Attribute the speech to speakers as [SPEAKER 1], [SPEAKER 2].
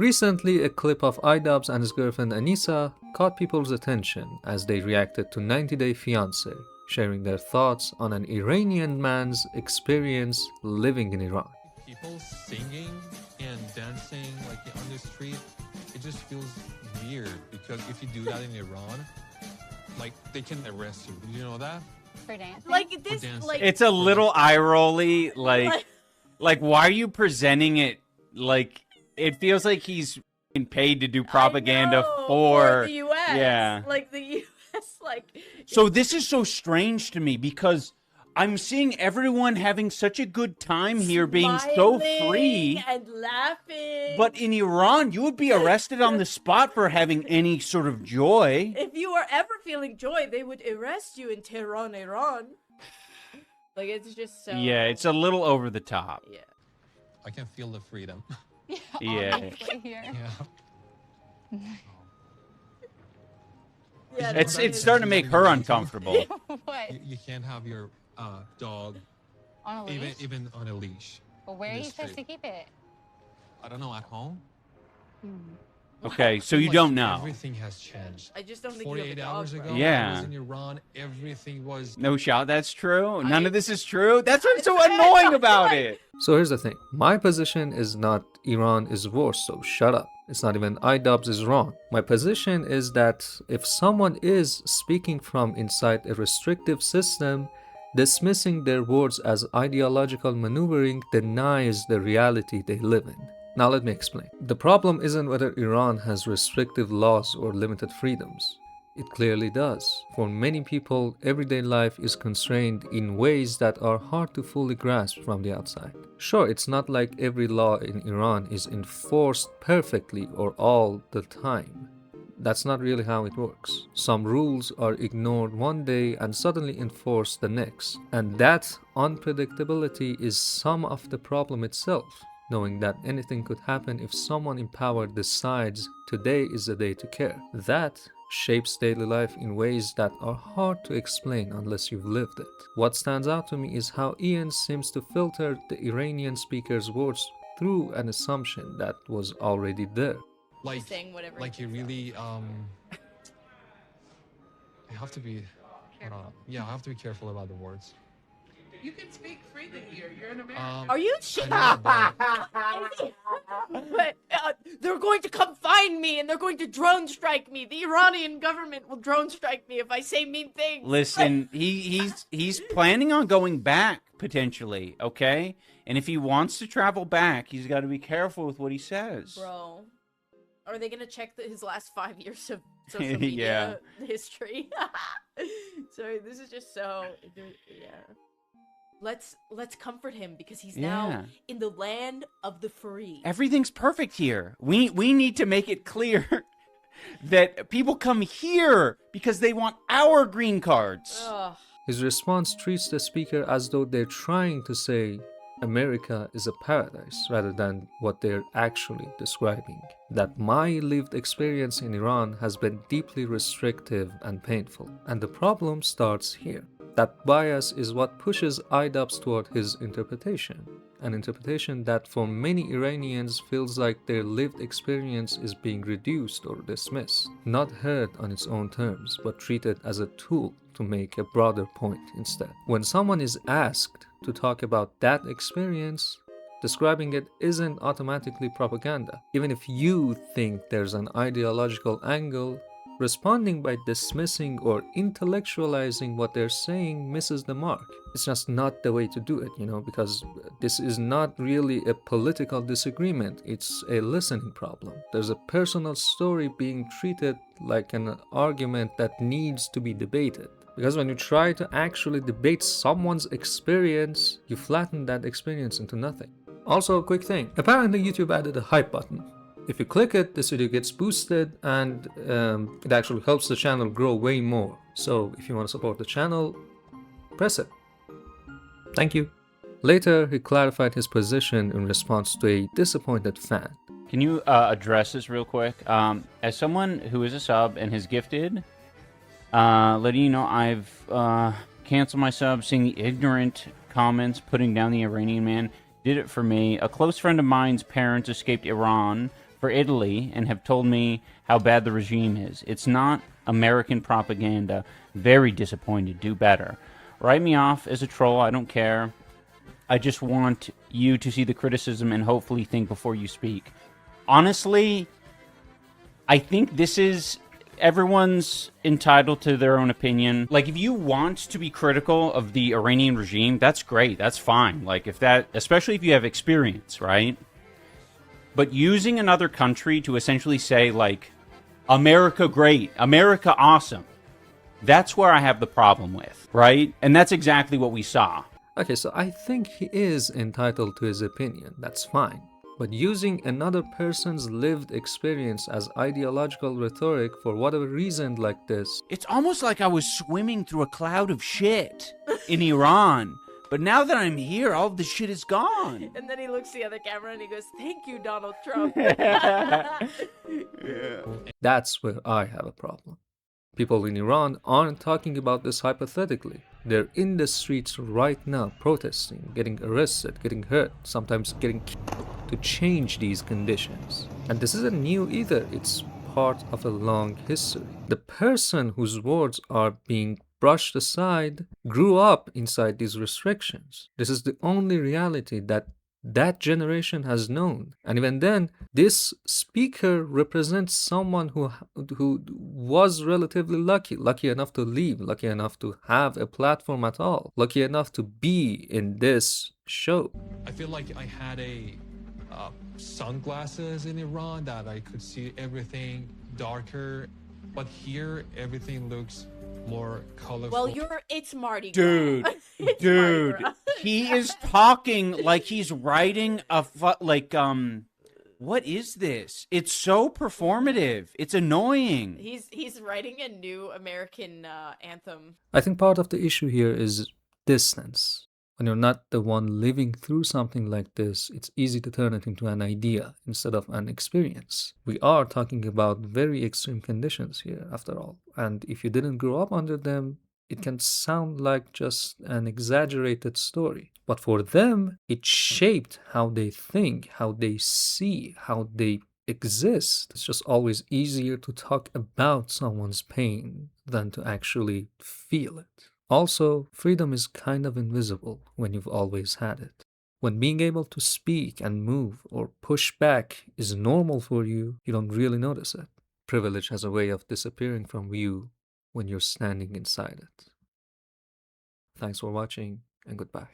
[SPEAKER 1] Recently, a clip of iDubbbz and his girlfriend Anissa caught people's attention as they reacted to 90 Day Fiancé, sharing their thoughts on an Iranian man's experience living in Iran.
[SPEAKER 2] People singing and dancing like on the street, it just feels weird because if you do that in Iran, like they can arrest you. Did you know that?
[SPEAKER 3] For dancing?
[SPEAKER 4] Like this, like
[SPEAKER 5] it's a little eye rolly. Like why are you presenting it like it feels like he's being paid to do propaganda for
[SPEAKER 4] the U.S.
[SPEAKER 5] Yeah,
[SPEAKER 4] like the U.S. Like.
[SPEAKER 5] So this is so strange to me because I'm seeing everyone having such a good time here, being so free
[SPEAKER 4] and laughing.
[SPEAKER 5] But in Iran, you would be arrested on the spot for having any sort of joy.
[SPEAKER 4] If you were ever feeling joy, they would arrest you in Tehran, Iran. Like, it's just so...
[SPEAKER 5] Yeah, it's a little over the top.
[SPEAKER 4] Yeah.
[SPEAKER 2] I can feel the freedom.
[SPEAKER 5] Yeah.
[SPEAKER 3] Here.
[SPEAKER 4] Yeah,
[SPEAKER 5] it's starting to make her uncomfortable.
[SPEAKER 3] What?
[SPEAKER 2] You can't have your dog
[SPEAKER 3] On a leash?
[SPEAKER 2] even on a leash.
[SPEAKER 3] Well, where are
[SPEAKER 2] in
[SPEAKER 3] you
[SPEAKER 2] the
[SPEAKER 3] supposed to
[SPEAKER 2] street.
[SPEAKER 3] keep it?
[SPEAKER 2] I don't know, at home?
[SPEAKER 5] Okay, so you
[SPEAKER 2] Like,
[SPEAKER 5] don't know.
[SPEAKER 2] Everything has changed.
[SPEAKER 4] I just don't think you have a
[SPEAKER 2] 48
[SPEAKER 4] dog,
[SPEAKER 2] hours
[SPEAKER 4] bro.
[SPEAKER 2] ago,
[SPEAKER 5] Yeah.
[SPEAKER 2] I was in Iran, everything was...
[SPEAKER 5] No shot, that's true? None of this is true? That's what's so annoying about it.
[SPEAKER 1] So here's the thing. My position is not Iran is worse, so shut up. It's not even iDubbbz is wrong. My position is that if someone is speaking from inside a restrictive system, dismissing their words as ideological maneuvering denies the reality they live in. Now let me explain. The problem isn't whether Iran has restrictive laws or limited freedoms. It clearly does. For many people, everyday life is constrained in ways that are hard to fully grasp from the outside. Sure, it's not like every law in Iran is enforced perfectly or all the time. That's not really how it works. Some rules are ignored one day and suddenly enforced the next. And that unpredictability is some of the problem itself. Knowing that anything could happen if someone in power decides today is the day to care. That shapes daily life in ways that are hard to explain unless you've lived it. What stands out to me is how Ian seems to filter the Iranian speaker's words through an assumption that was already there.
[SPEAKER 2] Like,
[SPEAKER 4] saying whatever
[SPEAKER 2] like
[SPEAKER 4] he
[SPEAKER 2] you
[SPEAKER 4] thinks
[SPEAKER 2] really, you have to be, yeah, I have to be careful about the words.
[SPEAKER 6] You can speak freely here. You're in America.
[SPEAKER 4] Are you
[SPEAKER 2] I know, but
[SPEAKER 4] But they're going to come find me and they're going to drone strike me. The Iranian government will drone strike me if I say mean things.
[SPEAKER 5] Listen, he's planning on going back, potentially, okay? And if he wants to travel back, he's got to be careful with what he says.
[SPEAKER 4] Bro, are they gonna check his last 5 years of social media history? Sorry, this is just so yeah. Let's comfort him because he's now in the land of the free.
[SPEAKER 5] Everything's perfect here. We need to make it clear that people come here because they want our green cards.
[SPEAKER 4] Ugh.
[SPEAKER 1] His response treats the speaker as though they're trying to say America is a paradise rather than what they're actually describing. That my lived experience in Iran has been deeply restrictive and painful. And the problem starts here. That bias is what pushes iDubbbz toward his interpretation. An interpretation that for many Iranians feels like their lived experience is being reduced or dismissed, not heard on its own terms, but treated as a tool to make a broader point instead. When someone is asked to talk about that experience, describing it isn't automatically propaganda. Even if you think there's an ideological angle, responding by dismissing or intellectualizing what they're saying misses the mark. It's just not the way to do it, because this is not really a political disagreement. It's a listening problem. There's a personal story being treated like an argument that needs to be debated. Because when you try to actually debate someone's experience, you flatten that experience into nothing. Also, a quick thing. Apparently, YouTube added a hype button. If you click it, this video gets boosted and it actually helps the channel grow way more. So if you want to support the channel, press it. Thank you. Later, he clarified his position in response to a disappointed fan.
[SPEAKER 5] Can you address this real quick? As someone who is a sub and has gifted, letting you know I've canceled my sub, seeing the ignorant comments putting down the Iranian man did it for me. A close friend of mine's parents escaped Iran for Italy and have told me how bad the regime is. It's not American propaganda. Very disappointed. Do better. Write me off as a troll. I don't care. I just want you to see the criticism and hopefully think before you speak. Honestly, I think this is... Everyone's entitled to their own opinion. Like, if you want to be critical of the Iranian regime, that's great. That's fine. Like, if that... Especially if you have experience, right? But using another country to essentially say, like, America great, America awesome, that's where I have the problem with, right? And that's exactly what we saw.
[SPEAKER 1] Okay, so I think he is entitled to his opinion. That's fine. But using another person's lived experience as ideological rhetoric for whatever reason like this...
[SPEAKER 5] It's almost like I was swimming through a cloud of shit in Iran. But now that I'm here, all of the shit is gone.
[SPEAKER 4] And then he looks the other camera and he goes, "Thank you, Donald Trump."
[SPEAKER 1] That's where I have a problem. People in Iran aren't talking about this hypothetically. They're in the streets right now protesting, getting arrested, getting hurt, sometimes getting killed to change these conditions. And this isn't new either, it's part of a long history. The person whose words are being brushed aside grew up inside these restrictions. This is the only reality that that generation has known. And even then, this speaker represents someone who was relatively lucky enough to leave, lucky enough to have a platform at all, lucky enough to be in this show.
[SPEAKER 2] I feel like I had a sunglasses in Iran that I could see everything darker, but here everything looks more colorful.
[SPEAKER 4] Well, it's Mardi Gras.
[SPEAKER 5] Dude,
[SPEAKER 4] It's
[SPEAKER 5] dude,
[SPEAKER 4] Mardi Gras.
[SPEAKER 5] he is talking like he's writing what is this? It's so performative. It's annoying.
[SPEAKER 4] He's writing a new American anthem.
[SPEAKER 1] I think part of the issue here is distance. When you're not the one living through something like this, it's easy to turn it into an idea instead of an experience. We are talking about very extreme conditions here, after all. And if you didn't grow up under them, it can sound like just an exaggerated story. But for them, it shaped how they think, how they see, how they exist. It's just always easier to talk about someone's pain than to actually feel it. Also, freedom is kind of invisible when you've always had it. When being able to speak and move or push back is normal for you, you don't really notice it. Privilege has a way of disappearing from view when you're standing inside it. Thanks for watching, and goodbye.